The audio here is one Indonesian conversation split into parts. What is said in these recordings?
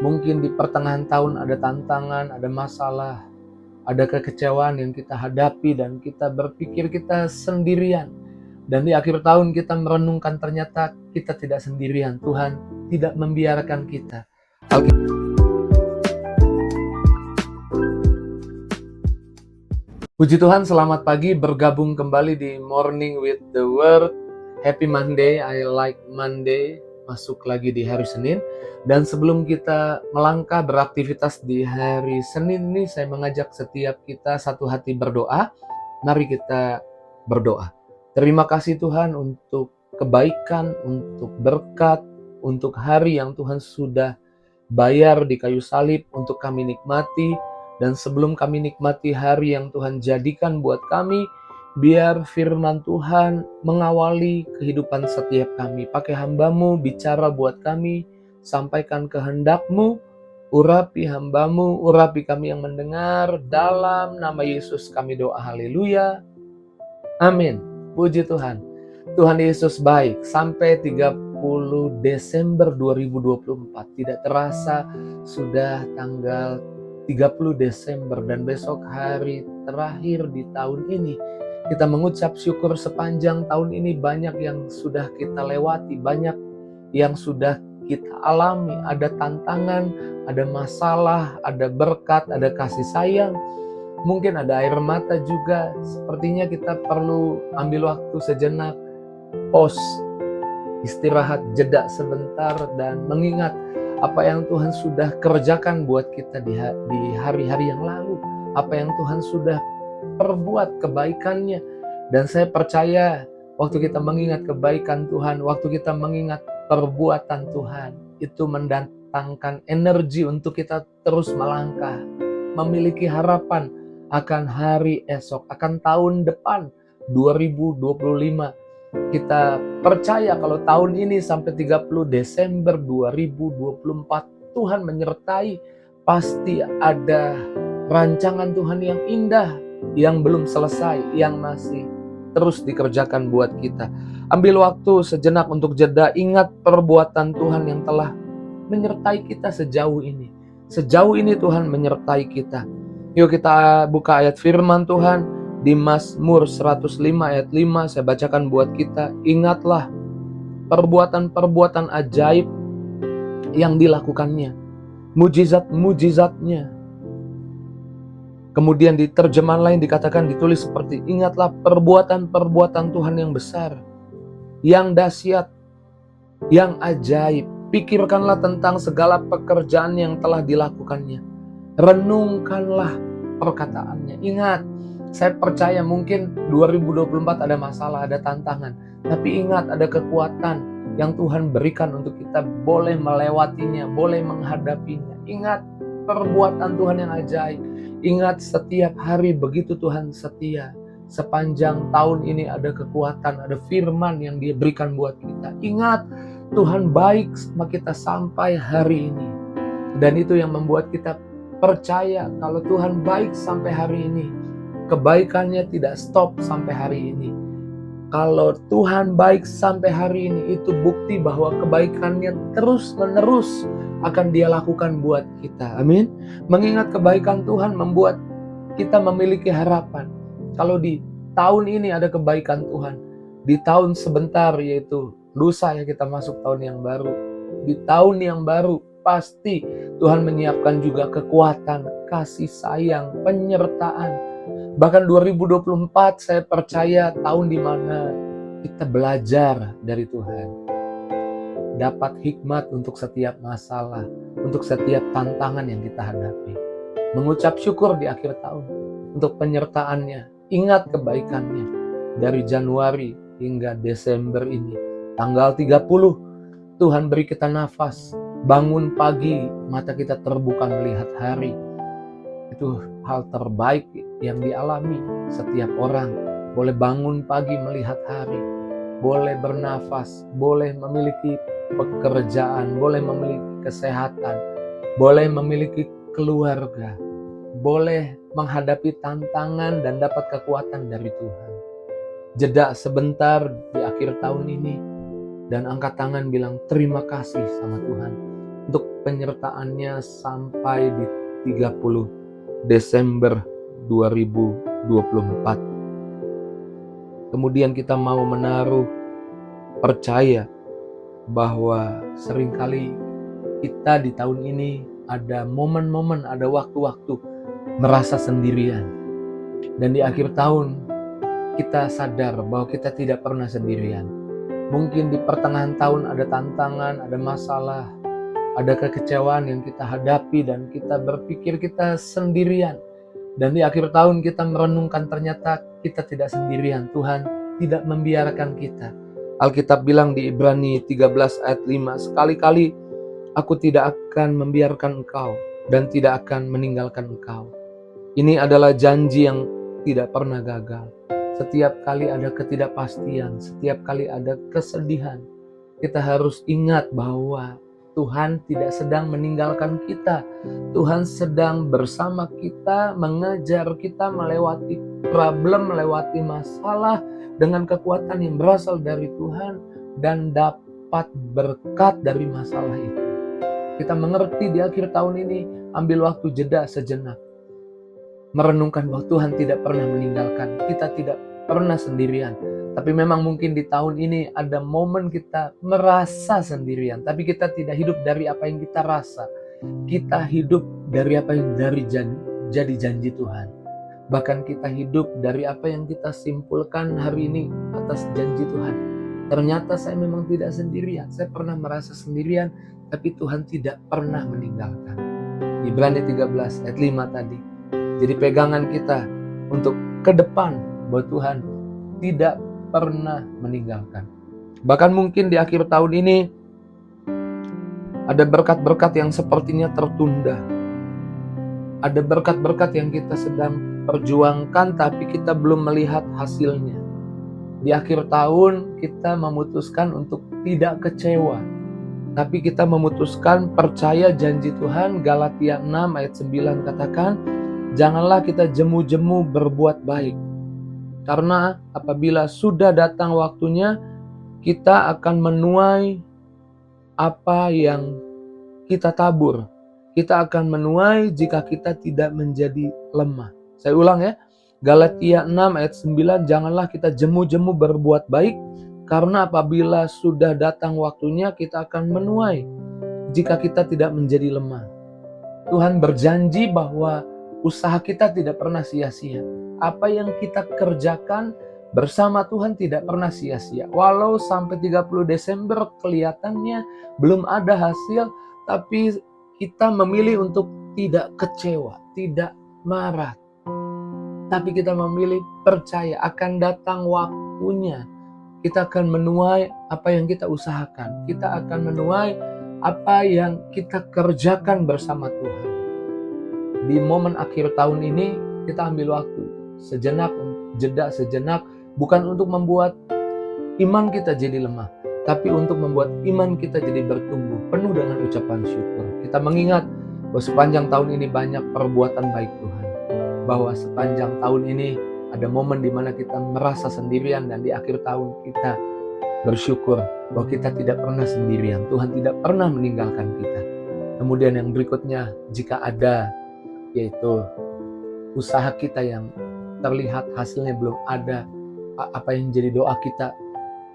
Mungkin di pertengahan tahun ada tantangan, ada masalah, ada kekecewaan yang kita hadapi dan kita berpikir kita sendirian. Dan di akhir tahun kita merenungkan ternyata kita tidak sendirian. Tuhan tidak membiarkan kita. Puji Tuhan, selamat pagi, bergabung kembali di Morning with the Word. Happy Monday, I like Monday. Masuk lagi di hari Senin. Dan sebelum kita melangkah beraktivitas di hari Senin ini, saya mengajak setiap kita satu hati berdoa. Mari kita berdoa. Terima kasih Tuhan untuk kebaikan, untuk berkat, untuk hari yang Tuhan sudah bayar di kayu salib untuk kami nikmati. Dan sebelum kami nikmati hari yang Tuhan jadikan buat kami, biar firman Tuhan mengawali kehidupan setiap kami. Pakai hamba-Mu, bicara buat kami, sampaikan kehendak-Mu, urapi hamba-Mu, urapi kami yang mendengar. Dalam nama Yesus kami doa, haleluya, amin. Puji Tuhan. Tuhan Yesus baik. Sampai 30 Desember 2024. Tidak terasa sudah tanggal 30 Desember dan besok hari terakhir di tahun ini. Kita mengucap syukur sepanjang tahun ini, banyak yang sudah kita lewati, banyak yang sudah kita alami. Ada tantangan, ada masalah, ada berkat, ada kasih sayang. Mungkin ada air mata juga. Sepertinya kita perlu ambil waktu sejenak, pause, istirahat, jeda sebentar dan mengingat apa yang Tuhan sudah kerjakan buat kita di hari-hari yang lalu. Apa yang Tuhan sudah perbuat kebaikannya. Dan saya percaya waktu kita mengingat kebaikan Tuhan, waktu kita mengingat perbuatan Tuhan, itu mendatangkan energi untuk kita terus melangkah, memiliki harapan akan hari esok, akan tahun depan 2025. Kita percaya kalau tahun ini sampai 30 Desember 2024 Tuhan menyertai. Pasti ada rancangan Tuhan yang indah, yang belum selesai, yang masih terus dikerjakan buat kita. Ambil waktu sejenak untuk jeda, ingat perbuatan Tuhan yang telah menyertai kita sejauh ini. Sejauh ini Tuhan menyertai kita. Yuk kita buka ayat firman Tuhan. Di Mazmur 105 ayat 5 saya bacakan buat kita. Ingatlah perbuatan-perbuatan ajaib yang dilakukannya, mujizat-mujizatnya. Kemudian di terjemahan lain dikatakan, ditulis seperti, ingatlah perbuatan-perbuatan Tuhan yang besar, yang dahsyat, yang ajaib. Pikirkanlah tentang segala pekerjaan yang telah dilakukannya. Renungkanlah perkataannya. Ingat, saya percaya mungkin 2024 ada masalah, ada tantangan. Tapi ingat, ada kekuatan yang Tuhan berikan untuk kita boleh melewatinya, boleh menghadapinya. Ingat perbuatan Tuhan yang ajaib. Ingat setiap hari begitu Tuhan setia. Sepanjang tahun ini ada kekuatan, ada firman yang Dia berikan buat kita. Ingat, Tuhan baik sama kita sampai hari ini. Dan itu yang membuat kita percaya kalau Tuhan baik sampai hari ini. Kebaikannya tidak stop sampai hari ini. Kalau Tuhan baik sampai hari ini, itu bukti bahwa kebaikannya terus-menerus akan Dia lakukan buat kita. Amin. Mengingat kebaikan Tuhan membuat kita memiliki harapan. Kalau di tahun ini ada kebaikan Tuhan, di tahun sebentar yaitu lusa ya kita masuk tahun yang baru. Di tahun yang baru pasti Tuhan menyiapkan juga kekuatan, kasih sayang, penyertaan. Bahkan 2024 saya percaya tahun di mana kita belajar dari Tuhan. Dapat hikmat untuk setiap masalah, untuk setiap tantangan yang kita hadapi. Mengucap syukur di akhir tahun untuk penyertaannya. Ingat kebaikannya dari Januari hingga Desember ini. Tanggal 30 Tuhan beri kita nafas. Bangun pagi, mata kita terbuka melihat hari. Itu hal terbaik yang dialami setiap orang. Boleh bangun pagi melihat hari, boleh bernafas, boleh memiliki pekerjaan, boleh memiliki kesehatan, boleh memiliki keluarga, boleh menghadapi tantangan dan dapat kekuatan dari Tuhan. Jeda sebentar di akhir tahun ini dan angkat tangan bilang terima kasih sama Tuhan. untuk penyertaannya sampai di 30 Desember 2024. Kemudian kita mau menaruh percaya bahwa seringkali kita di tahun ini ada momen-momen, ada waktu-waktu merasa sendirian. Dan di akhir tahun kita sadar bahwa kita tidak pernah sendirian. Mungkin di pertengahan tahun ada tantangan, ada masalah, ada kekecewaan yang kita hadapi dan kita berpikir kita sendirian. Dan di akhir tahun kita merenungkan ternyata kita tidak sendirian. Tuhan tidak membiarkan kita. Alkitab bilang di Ibrani 13 ayat 5, sekali-kali aku tidak akan membiarkan engkau dan tidak akan meninggalkan engkau. Ini adalah janji yang tidak pernah gagal. Setiap kali ada ketidakpastian, setiap kali ada kesedihan, kita harus ingat bahwa Tuhan tidak sedang meninggalkan kita. Tuhan sedang bersama kita, mengajar kita melewati problem, melewati masalah dengan kekuatan yang berasal dari Tuhan dan dapat berkat dari masalah itu. Kita mengerti di akhir tahun ini, ambil waktu jeda sejenak. Merenungkan bahwa Tuhan tidak pernah meninggalkan, kita tidak pernah sendirian. Tapi memang mungkin di tahun ini ada momen kita merasa sendirian, tapi kita tidak hidup dari apa yang kita rasa. Kita hidup dari apa yang jadi janji Tuhan. Bahkan kita hidup dari apa yang kita simpulkan hari ini atas janji Tuhan. Ternyata saya memang tidak sendirian. Saya pernah merasa sendirian, tapi Tuhan tidak pernah meninggalkan. Ibrani 13 ayat 5 tadi. Jadi pegangan kita untuk ke depan bahwa Tuhan tidak pernah meninggalkan. Bahkan mungkin di akhir tahun ini ada berkat-berkat yang sepertinya tertunda. Ada berkat-berkat yang kita sedang perjuangkan tapi kita belum melihat hasilnya. Di akhir tahun kita memutuskan untuk tidak kecewa. Tapi kita memutuskan percaya janji Tuhan. Galatia 6 ayat 9 katakan, janganlah kita jemu-jemu berbuat baik. Karena apabila sudah datang waktunya, kita akan menuai apa yang kita tabur. Kita akan menuai jika kita tidak menjadi lemah. Saya ulang ya. Galatia 6 ayat 9, janganlah kita jemu-jemu berbuat baik. Karena apabila sudah datang waktunya, kita akan menuai jika kita tidak menjadi lemah. Tuhan berjanji bahwa usaha kita tidak pernah sia-sia. Apa yang kita kerjakan bersama Tuhan tidak pernah sia-sia. Walau sampai 30 Desember kelihatannya belum ada hasil, tapi kita memilih untuk tidak kecewa, tidak marah. Tapi kita memilih percaya akan datang waktunya. Kita akan menuai apa yang kita usahakan. Kita akan menuai apa yang kita kerjakan bersama Tuhan. Di momen akhir tahun ini kita ambil waktu sejenak, jeda sejenak, bukan untuk membuat iman kita jadi lemah, tapi untuk membuat iman kita jadi bertumbuh penuh dengan ucapan syukur. Kita mengingat bahwa sepanjang tahun ini banyak perbuatan baik Tuhan, bahwa sepanjang tahun ini ada momen di mana kita merasa sendirian dan di akhir tahun kita bersyukur bahwa kita tidak pernah sendirian. Tuhan tidak pernah meninggalkan kita. Kemudian yang berikutnya, jika ada yaitu usaha kita yang terlihat hasilnya belum ada, apa yang jadi doa kita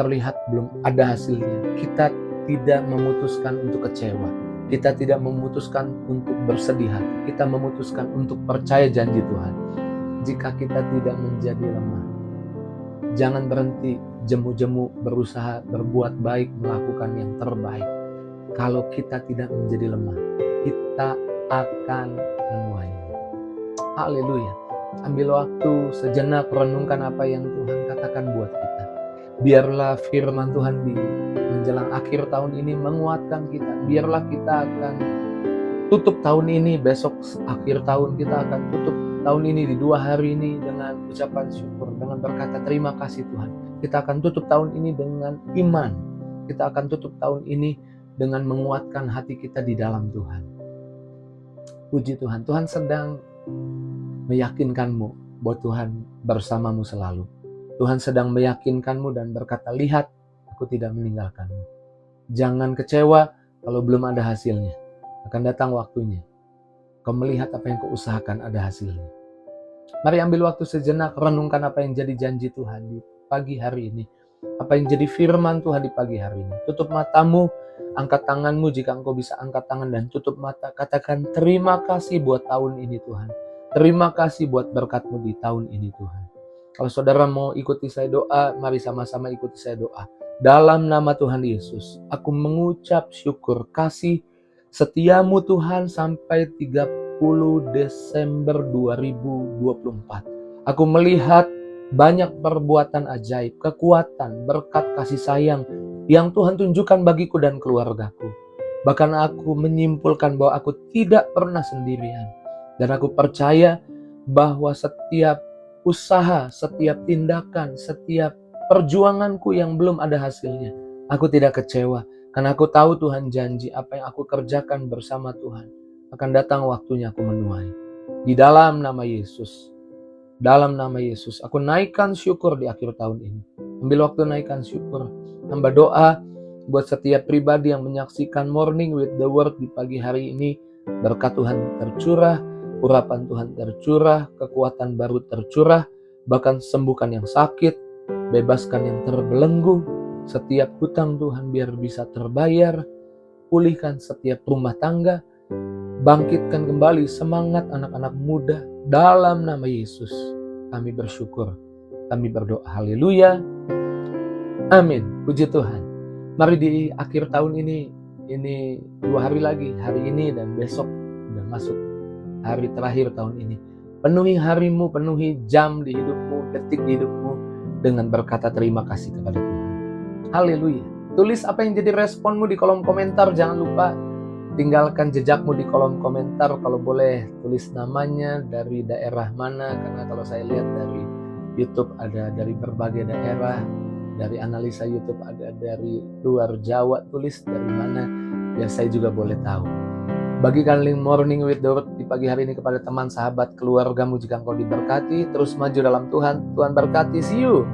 terlihat belum ada hasilnya, kita tidak memutuskan untuk kecewa, kita tidak memutuskan untuk bersedih hati, kita memutuskan untuk percaya janji Tuhan. Jika kita tidak menjadi lemah, jangan berhenti jemu-jemu berusaha berbuat baik, melakukan yang terbaik. Kalau kita tidak menjadi lemah, kita akan menuainya. Haleluya. Ambil waktu sejenak, renungkan apa yang Tuhan katakan buat kita. Biarlah firman Tuhan di menjelang akhir tahun ini menguatkan kita. Biarlah kita akan tutup tahun ini, besok akhir tahun kita akan tutup tahun ini di 2 hari ini dengan ucapan syukur, dengan berkata terima kasih Tuhan. Kita akan tutup tahun ini dengan iman. Kita akan tutup tahun ini dengan menguatkan hati kita di dalam Tuhan. Puji Tuhan, Tuhan sedang meyakinkanmu bahwa Tuhan bersamamu selalu. Tuhan sedang meyakinkanmu dan berkata, lihat, aku tidak meninggalkanmu. Jangan kecewa, kalau belum ada hasilnya. Akan datang waktunya. Kau melihat apa yang kau usahakan ada hasilnya. Mari ambil waktu sejenak, renungkan apa yang jadi janji Tuhan di pagi hari ini. Apa yang jadi firman Tuhan di pagi hari ini. Tutup matamu, angkat tanganmu jika engkau bisa angkat tangan dan tutup mata. Katakan terima kasih buat tahun ini Tuhan. Terima kasih buat berkat-Mu di tahun ini Tuhan. Kalau saudara mau ikuti saya doa, mari sama-sama ikuti saya doa. Dalam nama Tuhan Yesus, aku mengucap syukur kasih setiamu Tuhan sampai 30 Desember 2024. Aku melihat banyak perbuatan ajaib, kekuatan, berkat kasih sayang yang Tuhan tunjukkan bagiku dan keluargaku. Bahkan aku menyimpulkan bahwa aku tidak pernah sendirian. Dan aku percaya bahwa setiap usaha, setiap tindakan, setiap perjuanganku yang belum ada hasilnya, aku tidak kecewa. Karena aku tahu Tuhan janji apa yang aku kerjakan bersama Tuhan akan datang waktunya aku menuai. Di dalam nama Yesus. Dalam nama Yesus, aku naikkan syukur di akhir tahun ini. Ambil waktu naikkan syukur. Hamba doa buat setiap pribadi yang menyaksikan Morning with the Word di pagi hari ini. Berkat Tuhan tercurah, urapan Tuhan tercurah, kekuatan baru tercurah, bahkan sembuhkan yang sakit, bebaskan yang terbelenggu, setiap hutang Tuhan biar bisa terbayar, pulihkan setiap rumah tangga, bangkitkan kembali semangat anak-anak muda dalam nama Yesus. Kami bersyukur, kami berdoa. Haleluya, amin. Puji Tuhan. Mari di akhir tahun ini 2 hari lagi, hari ini dan besok udah masuk hari terakhir tahun ini. Penuhi harimu, penuhi jam di hidupmu, detik di hidupmu dengan berkata terima kasih kepada Tuhan. Haleluya. Tulis apa yang jadi responmu di kolom komentar. Jangan lupa tinggalkan jejakmu di kolom komentar. Kalau boleh tulis namanya, dari daerah mana. Karena kalau saya lihat dari YouTube ada dari berbagai daerah. Dari analisa YouTube ada dari luar Jawa. Tulis dari mana, biar saya juga boleh tahu. Bagikan link Morning with the Word di pagi hari ini kepada teman, sahabat, keluargamu jika engkau diberkati. Terus maju dalam Tuhan. Tuhan berkati. See you.